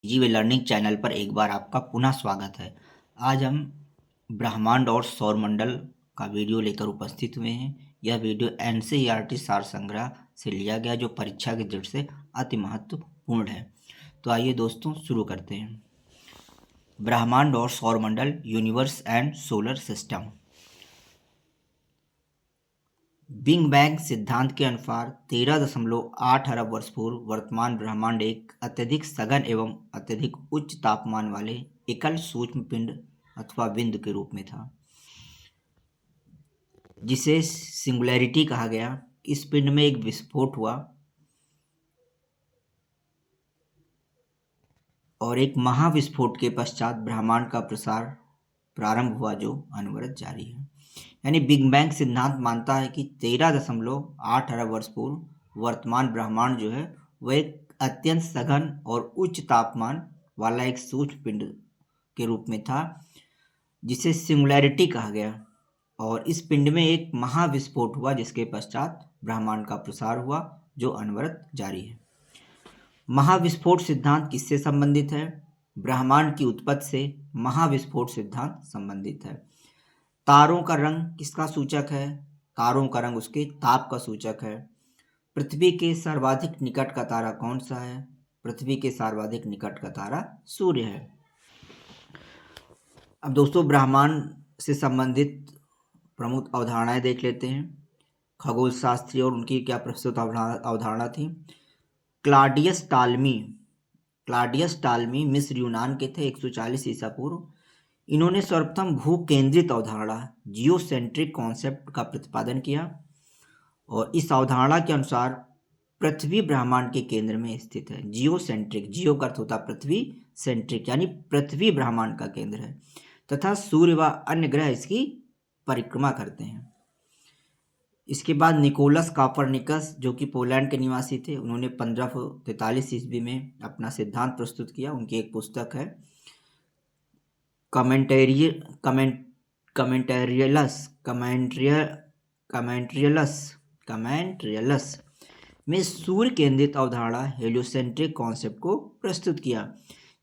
जीव learning channel पर एक बार आपका पुनः स्वागत है। आज हम ब्रह्मांड और सौरमंडल का वीडियो लेकर उपस्थित हुए हैं। यह वीडियो एनसीईआरटी सार संग्रह से लिया गया जो परीक्षा की दृष्टि से अति महत्वपूर्ण है। तो आइए दोस्तों शुरू करते हैं। ब्रह्मांड और सौरमंडल, universe and solar system. Big bang सिद्धांत के अनुसार 13.8 अरब वर्ष पूर्व वर्तमान ब्रह्मांड एक अत्यधिक सघन एवं अत्यधिक उच्च तापमान वाले एकल सूक्ष्म पिंड अथवा बिंदु के रूप में था, जिसे सिंगुलैरिटी कहा गया। इस पिंड में एक विस्फोट हुआ और एक महाविस्फोट के पश्चात ब्रह्मांड का प्रसार प्रारंभ हुआ, जो अनवरत जारी है। यानी बिग बैंग सिद्धांत मानता है कि 13.8 अरब वर्ष पूर्व वर्तमान ब्रह्मांड जो है वह एक अत्यंत सघन और उच्च तापमान वाला एक सूक्ष्म पिंड के रूप में था, जिसे सिंगुलैरिटी कहा गया। और इस पिंड में एक महाविस्फोट हुआ, जिसके पश्चात ब्रह्मांड का प्रसार हुआ, जो अनवरत जारी है। महाविस्फोट सिद्धांत किससे संबंधित है? ब्रह्मांड की उत्पत्ति से महाविस्फोट सिद्धांत संबंधित है। तारों का रंग किसका सूचक है? तारों का रंग उसके ताप का सूचक है। पृथ्वी के सर्वाधिक निकट का तारा कौन सा है? पृथ्वी के सर्वाधिक निकट का तारा सूर्य है। अब दोस्तों ब्रह्मांड से संबंधित प्रमुख अवधारणाएं देख लेते हैं। खगोल शास्त्री और उनकी क्या प्रस्तुत अवधारणा थी। क्लाडियस टालमी मिस्र यूनान के थे, 140 ईसा पूर्व। इन्होंने सर्वप्रथम भू केंद्रित अवधारणा जियोसेंट्रिक कॉन्सेप्ट का प्रतिपादन किया और इस अवधारणा के अनुसार पृथ्वी ब्रह्मांड के केंद्र में स्थित है। जियोसेंट्रिक, जियो का अर्थ होता पृथ्वी, सेंट्रिक यानी पृथ्वी ब्रह्मांड का केंद्र है तथा सूर्य व अन्य ग्रह इसकी परिक्रमा करते हैं। इसके बाद निकोलस कॉपरनिकस, जो कि पोलैंड के निवासी थे, उन्होंने 1543 ईस्वी में अपना सिद्धांत प्रस्तुत किया। उनकी एक पुस्तक है कमेंट्रियलस में सूर्य केंद्रित अवधारणा हेलियोसेंट्रिक कॉन्सेप्ट को प्रस्तुत किया,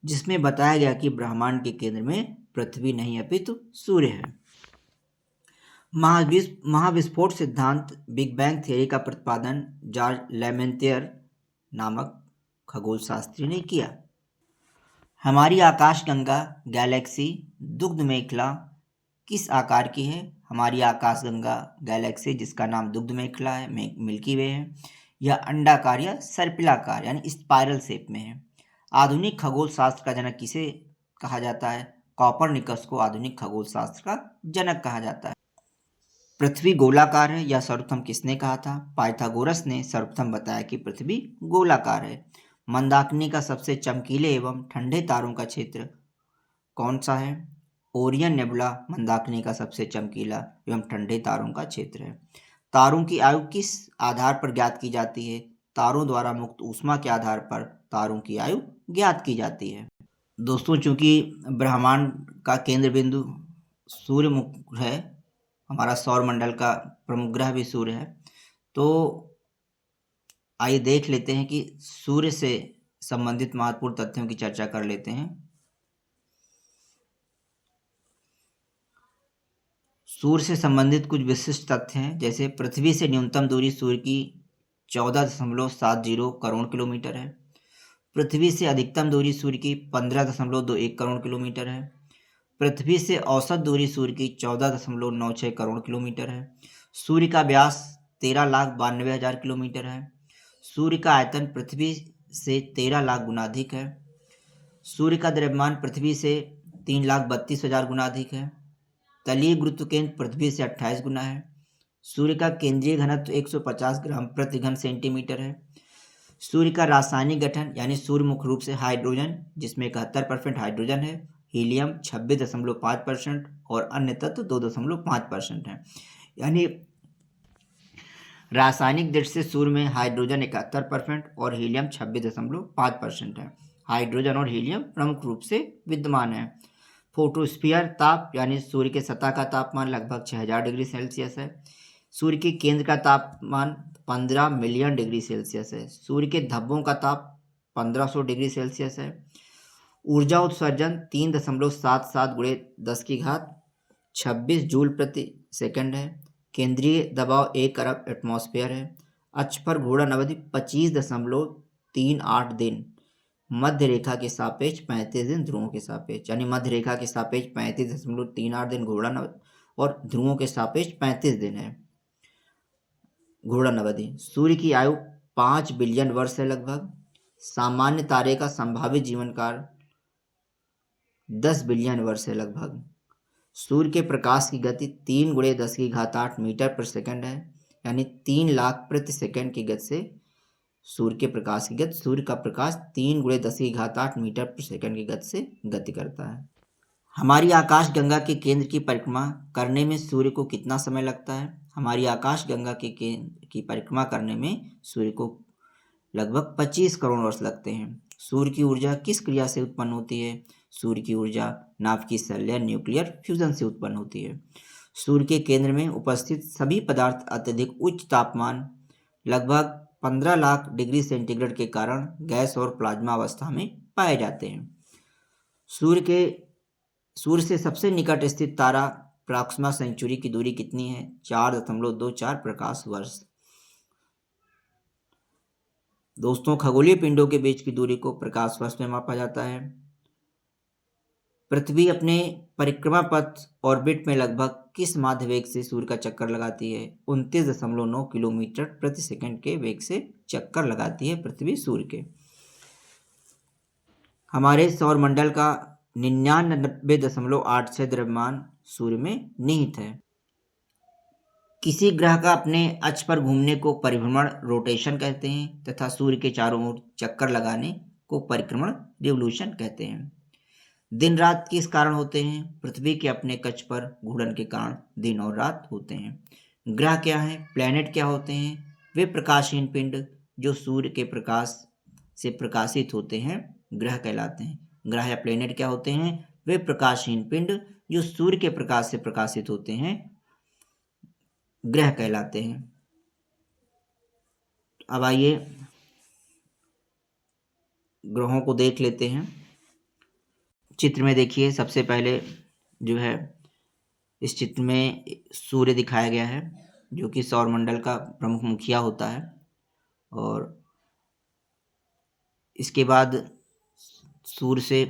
जिसमें बताया गया कि ब्रह्मांड के केंद्र में पृथ्वी नहीं अपितु सूर्य है। महाविस्फोट सिद्धांत बिग बैंग थियरी का प्रतिपादन जॉर्ज लेमेंतियर नामक खगोल शास्त्री ने किया। हमारी आकाशगंगा गैलेक्सी दुग्ध मेखला किस आकार की है? हमारी आकाशगंगा गैलेक्सी, जिसका नाम दुग्ध मेखला है, मिल्की वे है, यह अंडाकार या सर्पिलाकार यानी स्पाइरल शेप में है। आधुनिक खगोल शास्त्र का जनक किसे कहा जाता है? कॉपरनिकस को आधुनिक खगोल शास्त्र का जनक कहा जाता है। पृथ्वी गोलाकार है, यह सर्वप्रथम किसने कहा था? पाइथागोरस ने सर्वप्रथम बताया कि पृथ्वी गोलाकार है। मंदाकिनी का सबसे चमकीले एवं ठंडे तारों का क्षेत्र कौन सा है? ओरियन नेबुला मंदाकिनी का सबसे चमकीला एवं ठंडे तारों का क्षेत्र है। तारों की आयु किस आधार पर ज्ञात की जाती है? तारों द्वारा मुक्त ऊष्मा के आधार पर तारों की आयु ज्ञात की जाती है। दोस्तों, चूंकि ब्रह्मांड का केंद्र बिंदु सूर्य मुख है, हमारा सौरमंडल का प्रमुख ग्रह भी सूर्य है, तो आइए देख लेते हैं कि सूर्य से संबंधित महत्वपूर्ण तथ्यों की चर्चा कर लेते हैं। सूर्य से संबंधित कुछ विशिष्ट तथ्य हैं, जैसे पृथ्वी से न्यूनतम दूरी सूर्य की 14.70 करोड़ किलोमीटर है। पृथ्वी से अधिकतम दूरी सूर्य की 15.21 करोड़ किलोमीटर है। पृथ्वी से औसत दूरी सूर्य की 14.96 करोड़ किलोमीटर है। सूर्य का व्यास 13,92,000 किलोमीटर है। सूर्य का आयतन पृथ्वी से 13 लाख गुना अधिक है। सूर्य का द्रव्यमान पृथ्वी से 3,32,000 गुना अधिक है। तलीय गुरुत्व केंद्र पृथ्वी से 28 गुना है। सूर्य का केंद्रीय घनत्व 150 ग्राम प्रति घन सेंटीमीटर है। सूर्य का रासायनिक गठन यानी सूर्य मुख्य रूप से हाइड्रोजन, जिसमें 71% हाइड्रोजन है, हीलियम 26.5% और अन्य तत्व 2.5% है। यानी रासायनिक दृष्टि से सूर्य में हाइड्रोजन 71% और हीलियम 26.5% है। हाइड्रोजन और हीलियम प्रमुख रूप से विद्यमान है। फोटोस्फीयर ताप यानी सूर्य के सतह का तापमान लगभग 6000 डिग्री सेल्सियस है। सूर्य के केंद्र का तापमान 15 मिलियन डिग्री सेल्सियस है। सूर्य के धब्बों का ताप 1500 डिग्री सेल्सियस है। ऊर्जा उत्सर्जन 3.77 गुणे 10 की घात 26 जूल प्रति सेकंड है। केंद्रीय दबाव 1 अरब एटमॉस्फेयर है। अक्ष पर घूर्णन अवधि 25.38 दिन। मध्य रेखा के सापेक्ष 35 दिन ध्रुवों के सापेक्ष, यानी मध्य रेखा के सापेक्ष 35.38 दिन घूर्णन और ध्रुवों के सापेक्ष 35 दिन है घूर्णन अवधि। सूर्य की आयु 5 बिलियन वर्ष है लगभग। सामान्य तारे का संभावित जीवन काल 10 बिलियन वर्ष है लगभग। सूर्य के प्रकाश की गति 3 गुणे 10 की घात 8 मीटर पर सेकंड है, यानी 3 लाख प्रति सेकंड की गति से सूर्य के प्रकाश की गति, सूर्य का प्रकाश 3 गुणे 10 की घात 8 मीटर पर सेकंड की गति से गति करता है। हमारी आकाश गंगा के केंद्र की परिक्रमा करने में सूर्य को कितना समय लगता है? हमारी आकाश गंगा के केंद्र की परिक्रमा करने में सूर्य को लगभग 25 करोड़ वर्ष लगते हैं। सूर्य की ऊर्जा किस क्रिया से उत्पन्न होती है? सूर्य की ऊर्जा नाभिकीय संलयन न्यूक्लियर फ्यूजन से उत्पन्न होती है। सूर्य के केंद्र में उपस्थित सभी पदार्थ अत्यधिक उच्च तापमान लगभग 15 लाख डिग्री सेंटीग्रेड के कारण गैस और प्लाज्मा अवस्था में पाए जाते हैं। सूर्य से सबसे निकट स्थित तारा प्रॉक्सिमा सेंचुरी की दूरी कितनी है? 4.24 प्रकाश वर्ष। दोस्तों, खगोलीय पिंडों के बीच की दूरी को प्रकाश वर्ष में मापा जाता है। पृथ्वी अपने परिक्रमा पथ ऑर्बिट में लगभग किस माध्य वेग से सूर्य का चक्कर लगाती है? 29.9 किलोमीटर प्रति सेकंड के वेग से चक्कर लगाती है पृथ्वी सूर्य के। हमारे सौरमंडल का 99.86 द्रव्यमान सूर्य में निहित है। किसी ग्रह का अपने अक्ष पर घूमने को परिभ्रमण रोटेशन कहते हैं तथा सूर्य के चारों ओर चक्कर लगाने को परिक्रमण रिवोल्यूशन कहते हैं। दिन रात किस कारण होते हैं? पृथ्वी के अपने कक्ष पर घूर्णन के कारण दिन और रात होते हैं। ग्रह क्या है? प्लैनेट क्या होते हैं? वे प्रकाशहीन पिंड जो सूर्य के प्रकाश से प्रकाशित होते हैं ग्रह कहलाते हैं। ग्रह या प्लैनेट क्या होते हैं? वे प्रकाशहीन पिंड जो सूर्य के प्रकाश से प्रकाशित होते हैं ग्रह कहलाते हैं। अब आइए ग्रहों को देख लेते हैं। चित्र में देखिए, सबसे पहले जो है इस चित्र में सूर्य दिखाया गया है जो कि सौरमंडल का प्रमुख मुखिया होता है, और इसके बाद सूर्य से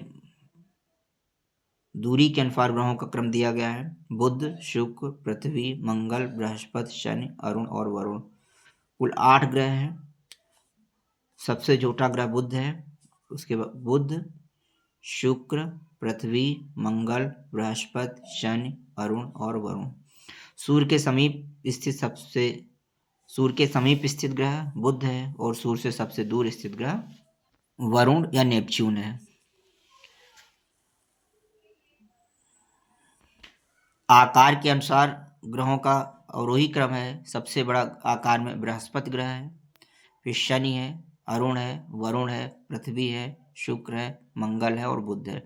दूरी के अनुसार ग्रहों का क्रम दिया गया है। बुध, शुक्र, पृथ्वी, मंगल, बृहस्पति, शनि, अरुण और वरुण। कुल 8 ग्रह हैं। सबसे छोटा ग्रह बुध है। उसके बाद बुध, शुक्र, पृथ्वी, मंगल, बृहस्पति, शनि, अरुण और वरुण। सूर्य के समीप स्थित ग्रह बुध है और सूर्य से सबसे दूर स्थित ग्रह वरुण या नेपच्यून है। आकार के अनुसार ग्रहों का अवरोही क्रम है। सबसे बड़ा आकार में बृहस्पति ग्रह है, फिर शनि है, अरुण है, वरुण है, पृथ्वी है, शुक्र है, मंगल है और बुध है।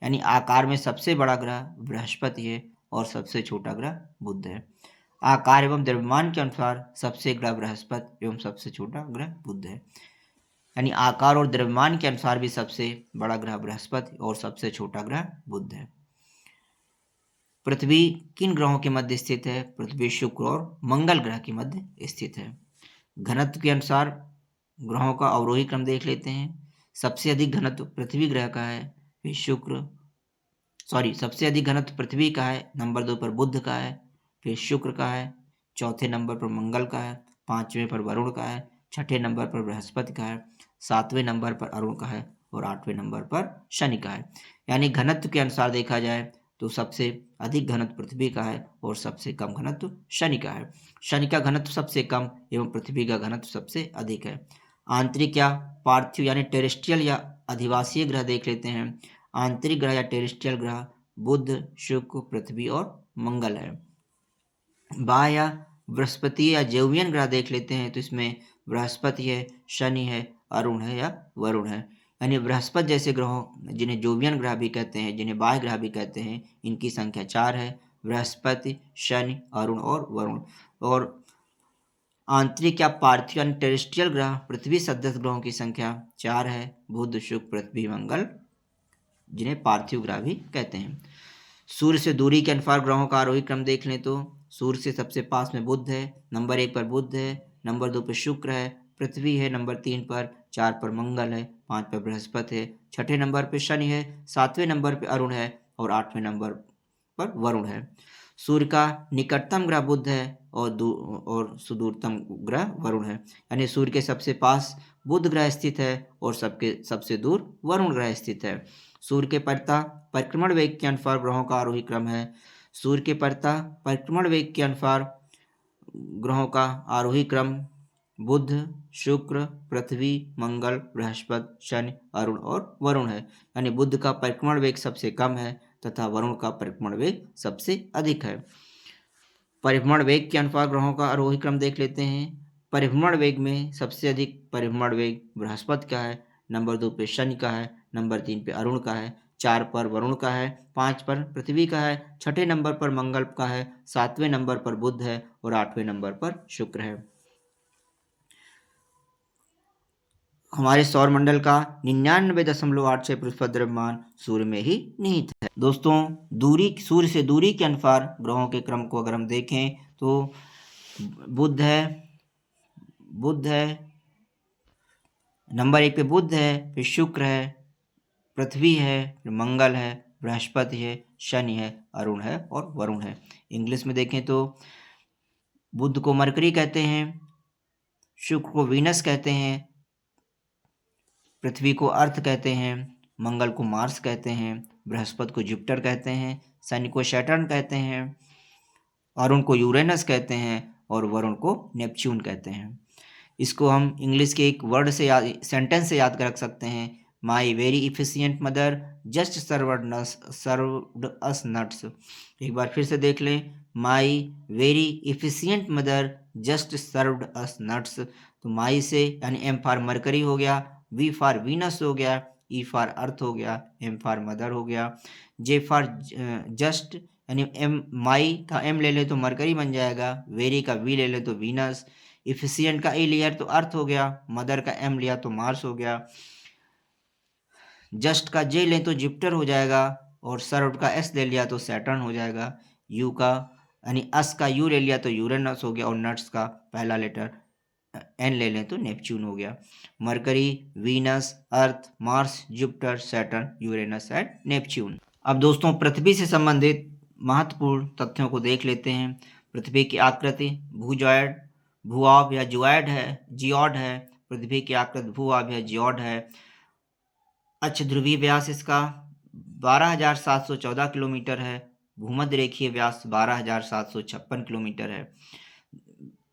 यानी आकार में सबसे बड़ा ग्रह बृहस्पति है और सबसे छोटा ग्रह बुध है। आकार एवं द्रव्यमान के अनुसार सबसे ग्रह बृहस्पति एवं सबसे छोटा ग्रह बुध है। यानी आकार और द्रव्यमान के अनुसार भी सबसे बड़ा ग्रह बृहस्पति और सबसे छोटा ग्रह बुध है। पृथ्वी किन ग्रहों के मध्य स्थित है? पृथ्वी शुक्र और मंगल ग्रह के मध्य स्थित है। घनत्व के अनुसार ग्रहों का अवरोही क्रम देख लेते हैं। सबसे अधिक घनत्व पृथ्वी ग्रह का है, फिर सबसे अधिक घनत्व पृथ्वी का है, नंबर 2 पर बुध का है, फिर शुक्र का है, चौथे नंबर पर मंगल का है, 5वें पर वरुण का है, 6ठे नंबर पर बृहस्पति का है, 7वें नंबर पर अरुण का है और 8वें नंबर पर शनि का है। यानी घनत्व के अनुसार देखा जाए तो सबसे अधिक घनत्व पृथ्वी का है और सबसे कम घनत्व शनि का है। शनि का घनत्व सबसे कम एवं पृथ्वी का घनत्व सबसे अधिक है। आंतरिक या पार्थिव यानी टेरेस्ट्रियल या अधिवासीय ग्रह देख लेते हैं। आंतरिक ग्रह या टेरेस्ट्रियल ग्रह बुध, शुक्र, पृथ्वी और मंगल है। बाह्य या बृहस्पति या जैवियन ग्रह देख लेते हैं तो इसमें बृहस्पति है, शनि है, अरुण है या वरुण है। यानी बृहस्पति जैसे ग्रहों जिन्हें जोवियन ग्रह भी कहते हैं, जिन्हें बाह्य ग्रह भी कहते हैं, इनकी संख्या 4 है। बृहस्पति, शनि, अरुण और वरुण। और आंतरिक या पार्थिव यानी टेरेस्ट्रियल ग्रह पृथ्वी सदस्य ग्रहों की संख्या 4 है। बुध, शुक्र, पृथ्वी, मंगल जिन्हें पार्थिव ग्रह भी कहते हैं। सूर्य से दूरी के अनुसार ग्रहों का आरोही क्रम देख लें तो सूर्य से सबसे पास में बुध है, नंबर 1 पर बुध है, नंबर 2 पर शुक्र है, पृथ्वी है नंबर 3 पर, 4 पर मंगल है, 5 पर बृहस्पति है, 6ठे नंबर पर शनि है, 7वें नंबर पर अरुण है और 8वें नंबर पर वरुण है। सूर्य का निकटतम ग्रह बुध है और सुदूरतम ग्रह वरुण है, यानी सूर्य के सबसे पास बुध ग्रह स्थित है और सबसे दूर वरुण ग्रह स्थित है। सूर्य के परिक्रमण वेग के अनुसार ग्रहों का आरोही क्रम है। सूर्य के परिक्रमण वेग के अनुसार ग्रहों का आरोही क्रम बुध, शुक्र, पृथ्वी, मंगल, बृहस्पति, शनि, अरुण और वरुण है, यानी बुध का परिक्रमण वेग सबसे कम है तथा वरुण का परिक्रमण वेग सबसे अधिक है। परिभ्रमण वेग के अनुसार ग्रहों का आरोही क्रम देख लेते हैं। परिभ्रमण वेग में सबसे अधिक परिभ्रमण वेग बृहस्पति का है, नंबर 2 पे शनि का है, नंबर 3 पे अरुण का है, 4 पर वरुण का है, 5 पर पृथ्वी का है, 6ठे नंबर पर मंगल का है, 7वें नंबर पर बुध है और 8वें नंबर पर शुक्र है। हमारे सौर मंडल का 99.86% द्रव्यमान सूर्य में ही निहित है। दोस्तों, सूर्य से दूरी के अनुसार ग्रहों के क्रम को अगर हम देखें तो बुध है, नंबर 1 पे बुध है, फिर शुक्र है, पृथ्वी है, फिर मंगल है, बृहस्पति है, शनि है, अरुण है और वरुण है। इंग्लिश में देखें तो बुध को मरकरी कहते हैं, शुक्र को वीनस कहते हैं, पृथ्वी को अर्थ कहते हैं, मंगल को मार्स कहते हैं, बृहस्पति को जुपिटर कहते हैं, शनि को सैटर्न कहते हैं, अरुण को यूरेनस कहते हैं और वरुण को नेपच्यून कहते हैं। इसको हम इंग्लिश के एक सेंटेंस से याद कर रख सकते हैं। My very efficient mother just served us nuts. एक बार फिर से देख लें, my very efficient mother just served us nuts. तो माई से यानी एम फॉर मरकरी हो गया, वी फॉर वीनस हो गया, ई फॉर अर्थ हो गया, एम फॉर मदर हो गया, जे फॉर जस्ट यानी एम माई का एम ले ले तो मरकरी बन जाएगा, वेरी का वी ले ले तो वीनस, इफिशियंट का ए लिया तो अर्थ हो गया, मदर का एम लिया तो मार्स हो गया, जस्ट का जे लें तो जुपिटर हो जाएगा और सर्व्ड का एस ले लिया तो सैटर्न हो जाएगा, यू का यानी अस का यू ले लिया तो यूरेनस हो गया और नट्स का पहला लेटर एन ले लें तो नेपच्यून हो गया। Mercury, Venus, earth, Mars, Jupiter, Saturn, Uranus and Neptune. अब दोस्तों, पृथ्वी से संबंधित महत्वपूर्ण तथ्यों को देख लेते हैं। पृथ्वी की आकृति भूजॉइड, भूआब या जियोड है। पृथ्वी की आकृति भूआब या जियोड है। अक्ष ध्रुवीय व्यास इसका 12,714 किलोमीटर है। भूमध्य रेखीय व्यास 12,756 किलोमीटर है।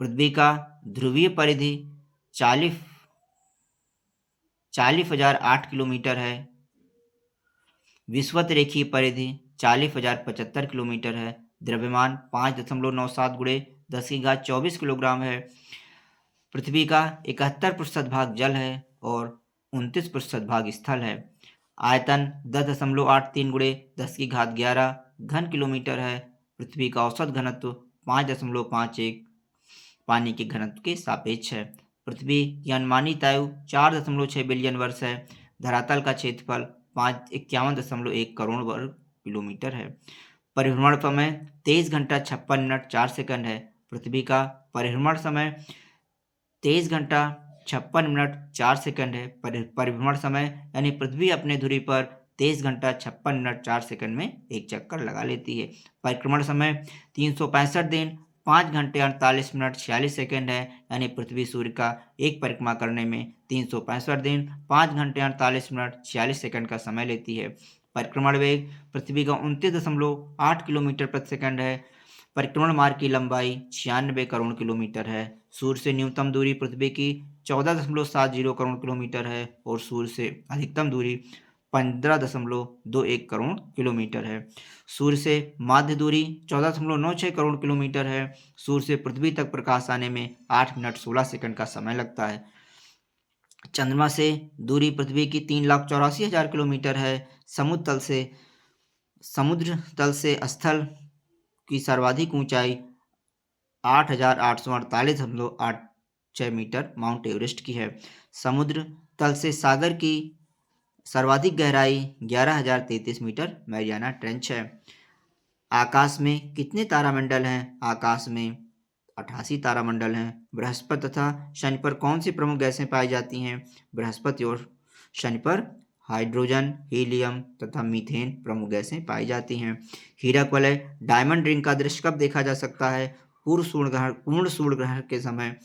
पृथ्वी का ध्रुवीय परिधि 40,008 किलोमीटर है। विषुवत रेखीय परिधि 40,075 किलोमीटर है। द्रव्यमान 5.97 गुणे 10⁻24 किलोग्राम है। पृथ्वी का 71% भाग जल है और 29% भाग स्थल है। आयतन 10.83 गुणे 10⁻11 घन किलोमीटर है। पृथ्वी का औसत घनत्व 5.51 पानी के घनत्व के सापेक्ष है। पृथ्वी की अनुमानित आयु 4.6 बिलियन वर्ष है। धरातल का क्षेत्रफल 51.1 करोड़ वर्ग किलोमीटर है। परिभ्रमण समय 23 घंटा 56 मिनट 4 सेकंड है। पृथ्वी का परिभ्रमण समय 23 घंटा 56 मिनट 4 सेकंड है। परिभ्रमण समय यानी पृथ्वी अपने धुरी पर 23 घंटा 56 मिनट 4 सेकंड में एक चक्कर लगा लेती है। परिक्रमण समय 365 दिन 5 घंटे 48 मिनट 46 सेकंड है, यानी पृथ्वी सूर्य का एक परिक्रमा करने में 365 दिन 5 घंटे 48 मिनट 46 सेकंड का समय लेती है। परिक्रमण वेग पृथ्वी का 29.8 किलोमीटर प्रति सेकंड है। परिक्रमण मार्ग की लंबाई 96 करोड़ किलोमीटर है। सूर्य से न्यूनतम दूरी पृथ्वी की 14.70 करोड़ किलोमीटर है और सूर्य से अधिकतम दूरी 15.21 करोड़ किलोमीटर है। सूर्य से माध्य दूरी 14.96 करोड़ किलोमीटर है। सूर्य से पृथ्वी तक प्रकाश आने में 8 मिनट 16 सेकंड का समय लगता है। चंद्रमा से दूरी पृथ्वी की 3,84,000 किलोमीटर है। समुद्र तल से स्थल की सर्वाधिक ऊंचाई 8,848.86 मीटर माउंट एवरेस्ट की है। समुद्र तल से सागर की सर्वाधिक गहराई 11,033 मीटर मैरियाना ट्रेंच है। आकाश में कितने तारामंडल हैं? आकाश में 88 तारामंडल हैं। बृहस्पति तथा शनि पर कौन सी प्रमुख गैसें पाई जाती हैं? बृहस्पति और शनि पर हाइड्रोजन, हीलियम तथा मीथेन प्रमुख गैसें पाई जाती हैं। हीरक वलय डायमंड रिंग का दृश्य कब देखा जा सकता है? पूर्ण सूर्य ग्रहण के समय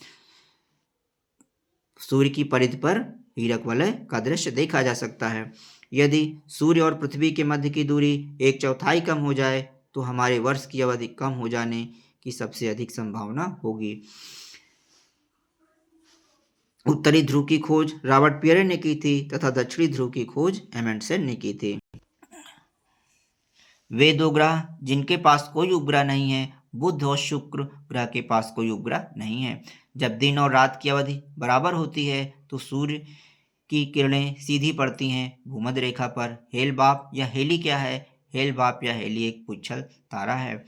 सूर्य की परिधि पर हीरक वलय का दृश्य देखा जा सकता है। यदि सूर्य और पृथ्वी के मध्य की दूरी 1/4 कम हो जाए तो हमारे वर्ष की अवधि कम हो जाने की सबसे अधिक संभावना होगी। उत्तरी ध्रुव की खोज रॉबर्ट पियरे ने की थी तथा दक्षिणी ध्रुव की खोज एमंडसेन ने की थी। वे दो ग्रह जिनके पास कोई उपग्रह नहीं है, बुध और शुक्र ग्रह के पास कोई उपग्रह नहीं है। जब दिन और रात की अवधि बराबर होती है तो सूर्य की किरणें सीधी पड़ती हैं भूमध्य रेखा पर। हेल-बाप या हेली क्या है? हेल-बाप या हेली एक पुच्छल तारा है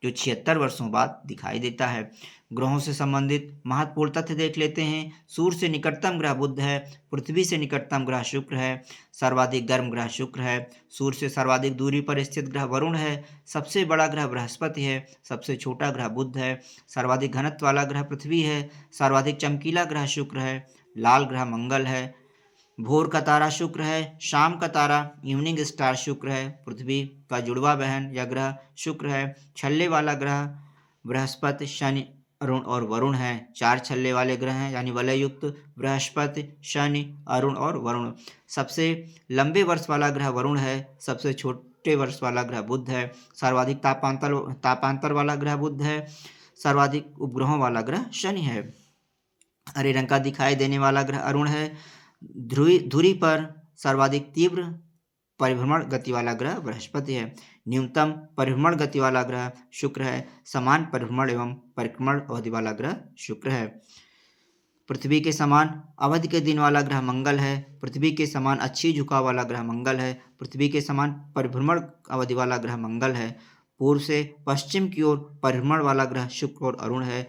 जो 76 वर्षों बाद दिखाई देता है। ग्रहों से संबंधित महत्वपूर्ण तथ्य देख लेते हैं। सूर्य से निकटतम ग्रह बुध है। पृथ्वी से निकटतम ग्रह शुक्र है। सर्वाधिक गर्म ग्रह शुक्र है। सूर्य से सर्वाधिक दूरी पर स्थित ग्रह वरुण है। सबसे बड़ा ग्रह बृहस्पति है। सबसे छोटा ग्रह बुध है। सर्वाधिक घनत्व वाला ग्रह पृथ्वी है। सर्वाधिक चमकीला ग्रह शुक्र है। लाल ग्रह मंगल है। भोर का तारा शुक्र है। शाम का तारा इवनिंग स्टार शुक्र है। पृथ्वी का जुड़वा बहन या ग्रह शुक्र है। छल्ले वाला ग्रह बृहस्पति, शनि, अरुण और वरुण है। 4 छल्ले वाले ग्रह हैं यानी वलय युक्त बृहस्पति, शनि, अरुण और वरुण। सबसे लंबे वर्ष वाला ग्रह वरुण है। सबसे छोटे वर्ष वाला ग्रह बुध है। सर्वाधिक तापांतर वाला ग्रह बुध है। सर्वाधिक उपग्रहों वाला ग्रह शनि है। हरे रंग का दिखाई देने वाला ग्रह अरुण है। धुरी पर सर्वाधिक तीव्र परिभ्रमण गति वाला ग्रह बृहस्पति है। न्यूनतम परिभ्रमण गति वाला ग्रह शुक्र है। समान परिभ्रमण एवं परिक्रमण अवधि वाला ग्रह शुक्र है। पृथ्वी के समान अवधि के दिन वाला ग्रह मंगल है। पृथ्वी के समान अच्छी झुकाव वाला ग्रह मंगल है। पृथ्वी के समान परिभ्रमण अवधि वाला ग्रह मंगल है। पूर्व से पश्चिम की ओर परिभ्रमण वाला ग्रह शुक्र और अरुण है।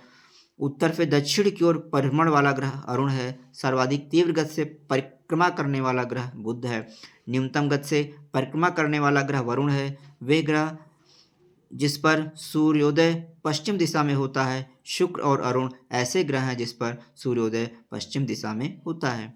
उत्तर से दक्षिण की ओर परिभ्रमण वाला ग्रह अरुण है। सर्वाधिक तीव्र गति से परिक्रमा करने वाला ग्रह बुध है। न्यूनतम गति से परिक्रमा करने वाला ग्रह वरुण है। वे ग्रह जिस पर सूर्योदय पश्चिम दिशा में होता है। शुक्र और अरुण ऐसे ग्रह हैं जिस पर सूर्योदय पश्चिम दिशा में होता है।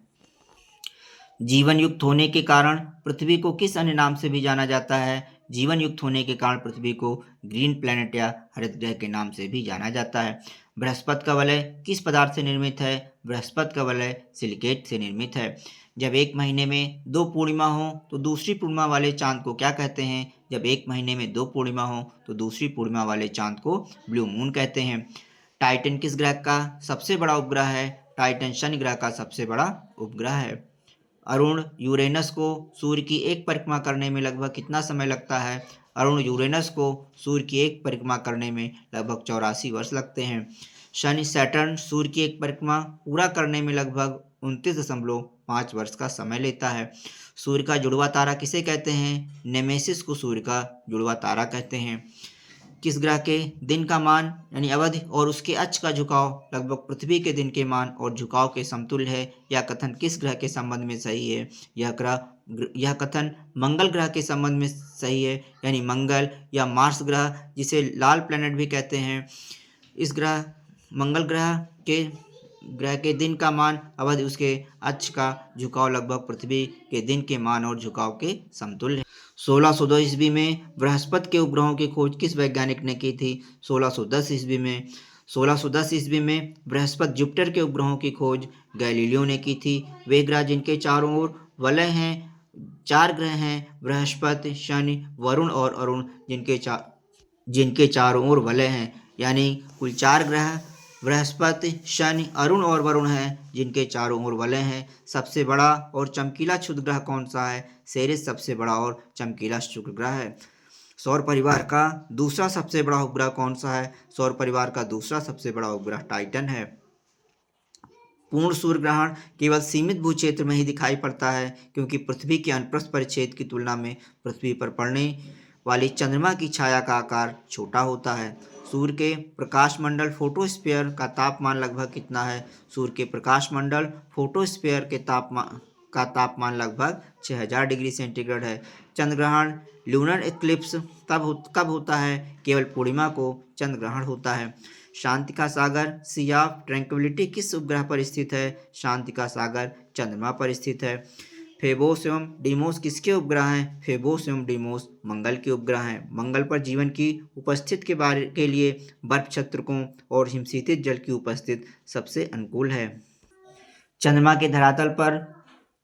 जीवन युक्त होने के कारण पृथ्वी को किस अन्य नाम से भी जाना जाता है? जीवन युक्त होने के कारण पृथ्वी को ग्रीन प्लैनेट या हरित ग्रह के नाम से भी जाना जाता है। बृहस्पति का वलय किस पदार्थ से निर्मित है? बृहस्पति का वलय सिलिकेट से निर्मित है। जब एक महीने में 2 पूर्णिमा हो तो दूसरी पूर्णिमा वाले चांद को क्या कहते हैं? जब एक महीने में 2 पूर्णिमा हो तो दूसरी पूर्णिमा वाले चांद को ब्लू मून कहते हैं। टाइटन किस ग्रह का सबसे बड़ा उपग्रह है? टाइटन शनि ग्रह का सबसे बड़ा उपग्रह है। अरुण यूरेनस को सूर्य की एक परिक्रमा करने में लगभग कितना समय लगता है? अरुण यूरेनस को सूर्य की एक परिक्रमा करने में लगभग 84 वर्ष लगते हैं। शनि सैटर्न सूर्य की एक परिक्रमा पूरा करने में लगभग 29.5 वर्ष का समय लेता है। सूर्य का जुड़वा तारा किसे कहते हैं? नेमेसिस को सूर्य का जुड़वा तारा कहते हैं। किस ग्रह के दिन का मान यानी अवधि और उसके अक्ष का झुकाव लगभग पृथ्वी के दिन के मान और झुकाव के समतुल्य है? यह कथन किस ग्रह के संबंध में सही है? यह कथन मंगल ग्रह के संबंध में सही है यानी मंगल या मार्स ग्रह जिसे लाल प्लैनेट भी कहते हैं। इस ग्रह मंगल ग्रह के दिन का मान अवधि उसके अक्ष का झुकाव लगभग पृथ्वी के दिन के मान और झुकाव के समतुल्य है। 1602 ईस्वी में बृहस्पति के उपग्रहों की खोज किस वैज्ञानिक ने की थी? 1610 ईस्वी में बृहस्पति जुपिटर के उपग्रहों की खोज गैलीलियो ने की थी। वे ग्रह जिनके चारों ओर वलय हैं 4 ग्रह हैं बृहस्पति, शनि, वरुण और अरुण जिनके चारों ओर वलय हैं यानी कुल 4 ग्रह बृहस्पति, शनि, अरुण और वरुण हैं जिनके चारों ओर वलय हैं। सबसे बड़ा और चमकीला क्षुद्र ग्रह कौन सा है? सेरेस सबसे बड़ा और चमकीला शुक्र ग्रह है। सौर परिवार का दूसरा सबसे बड़ा उपग्रह कौन सा है? सौर परिवार का दूसरा सबसे बड़ा उपग्रह टाइटन है। पूर्ण सूर्य ग्रहण केवल सीमित भू क्षेत्र में ही दिखाई पड़ता है क्योंकि पृथ्वी के अनुप्रस्थ परिच्छेद की तुलना में पृथ्वी पर पड़ने वाली चंद्रमा की छाया का आकार छोटा होता है। सूर्य के प्रकाशमंडल फोटोस्फीयर का तापमान लगभग कितना है? सूर्य के प्रकाशमंडल फोटोस्फीयर के तापमान का तापमान लगभग 6000 डिग्री सेंटीग्रेड है। चंद्र ग्रहण लूनर एक्लिप्स कब होता है? केवल पूर्णिमा को चंद्र ग्रहण होता है। शांति का सागर सी ऑफ ट्रैंक्विलिटी किस उपग्रह पर स्थित है? शांति का सागर चंद्रमा पर स्थित है। फेबोस एवं डीमोस किसके उपग्रह हैं? फेबोस एवं डीमोस मंगल के उपग्रह हैं। मंगल पर जीवन की उपस्थिति के लिए बर्फ क्षेत्रकों और हिमशीतित जल की उपस्थिति सबसे अनुकूल है। चंद्रमा के धरातल पर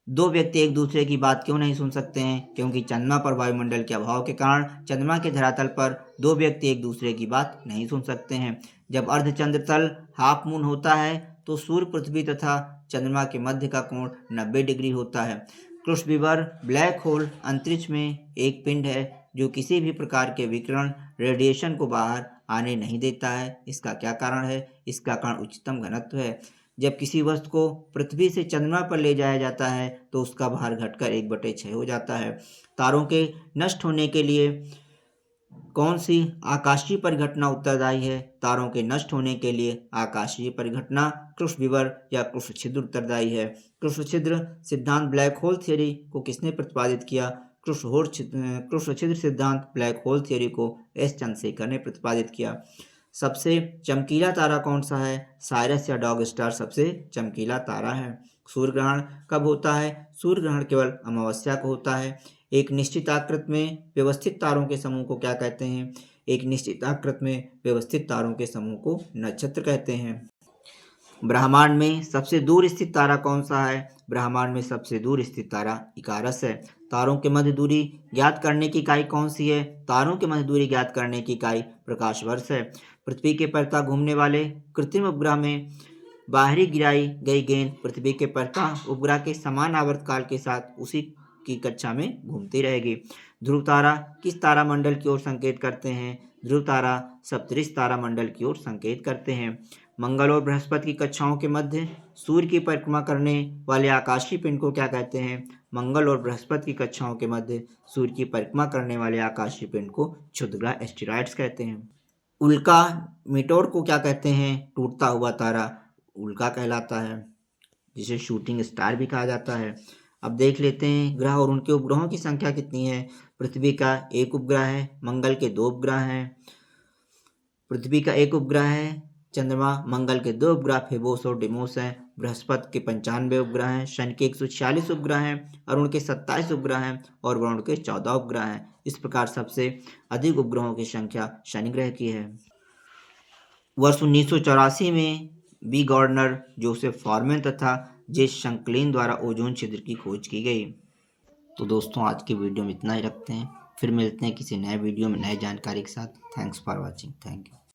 दो व्यक्ति एक दूसरे की बात क्यों नहीं सुन सकते हैं? क्योंकि चंद्रमा पर वायुमंडल के अभाव के कारण चंद्रमा के धरातल पर दो व्यक्ति एक दूसरे की बात नहीं सुन सकते हैं। जब अर्धचंद्र तल हाफ मून होता है तो सूर्य, पृथ्वी तथा चंद्रमा के मध्य का कोण 90 डिग्री होता है। क्रूसविवर ब्लैक होल अंतरिक्ष में एक पिंड है जो किसी भी प्रकार के विकिरण रेडिएशन को बाहर आने नहीं देता है। इसका क्या कारण है? इसका कारण उच्चतम घनत्व है। जब किसी वस्तु को पृथ्वी से चंद्रमा पर ले जाया जाता है तो उसका भार घटकर 1/6 हो जाता है। तारों के नष्ट होने के लिए कौन सी आकाशीय परिघटना उत्तरदायी है? तारों के नष्ट होने के लिए आकाशीय परिघटना क्रूसविवर या क्रूस छिद्र उत्तरदायी है। क्रूस छिद्र सिद्धांत ब्लैक होल थ्योरी को किसने प्रतिपादित किया? क्रूस छिद्र सिद्धांत ब्लैक होल थ्योरी को एस चंद्रशेखर ने प्रतिपादित किया। सबसे चमकीला तारा कौन सा है? साइरस या डॉग स्टार सबसे चमकीला तारा है। सूर्य ग्रहण कब होता है? सूर्य ग्रहण केवल अमावस्या को होता है। एक निश्चित आकृति में व्यवस्थित तारों के समूह को क्या कहते हैं? एक निश्चित आकृति में व्यवस्थित तारों के समूह को नक्षत्र कहते हैं। ब्रह्मांड में सबसे दूर स्थित तारा कौन सा है? ब्रह्मांड में सबसे दूर स्थित तारा इकारस है। तारों के मध्य दूरी ज्ञात करने की इकाई कौन सी है? तारों के मध्य दूरी ज्ञात करने की इकाई प्रकाश वर्ष है। पृथ्वी के परितः घूमने वाले कृत्रिम उपग्रह में बाहरी गिराई गई गेंद पृथ्वी के परितः उपग्रह के समान आवर्तकाल के साथ उसी की कक्षा में घूमती रहेगी। ध्रुव तारा किस तारामंडल की ओर संकेत करते हैं? ध्रुव तारा सप्तऋषि तारामंडल की ओर संकेत करते हैं। मंगल और बृहस्पति की कक्षाओं के मध्य सूर्य की परिक्रमा करने वाले आकाशीय पिंड को क्या कहते हैं? मंगल और बृहस्पति की कक्षाओं के मध्य सूर्य की परिक्रमा करने वाले आकाशीय पिंड को क्षुद्रग्रह एस्टेरॉइड्स कहते हैं। उल्का मीटोर को क्या कहते हैं? टूटता हुआ तारा उल्का कहलाता है, जिसे शूटिंग स्टार भी कहा जाता है। अब देख लेते हैं ग्रह और उनके उपग्रहों की संख्या कितनी है। पृथ्वी का एक उपग्रह है, मंगल के 2 उपग्रह हैं। पृथ्वी का एक उपग्रह है, चंद्रमा, मंगल के 2 उपग्रह फेबोस और डिमोस हैं। बृहस्पति के 95 उपग्रह हैं, शनि के 146 उपग्रह हैं, अरुण के 27 उपग्रह हैं और वरुण के 14 उपग्रह हैं। इस प्रकार सबसे अधिक उपग्रहों की संख्या शनि ग्रह की है। वर्ष 1984 में बी गॉर्डनर, जोसेफ फॉरमैन तथा जे शंकलेन द्वारा ओजोन छिद्र की खोज की गई। तो दोस्तों आज की वीडियो में इतना ही रखते हैं, फिर मिलते हैं किसी नए वीडियो में नए जानकारी के साथ। Thanks for watching. Thank you.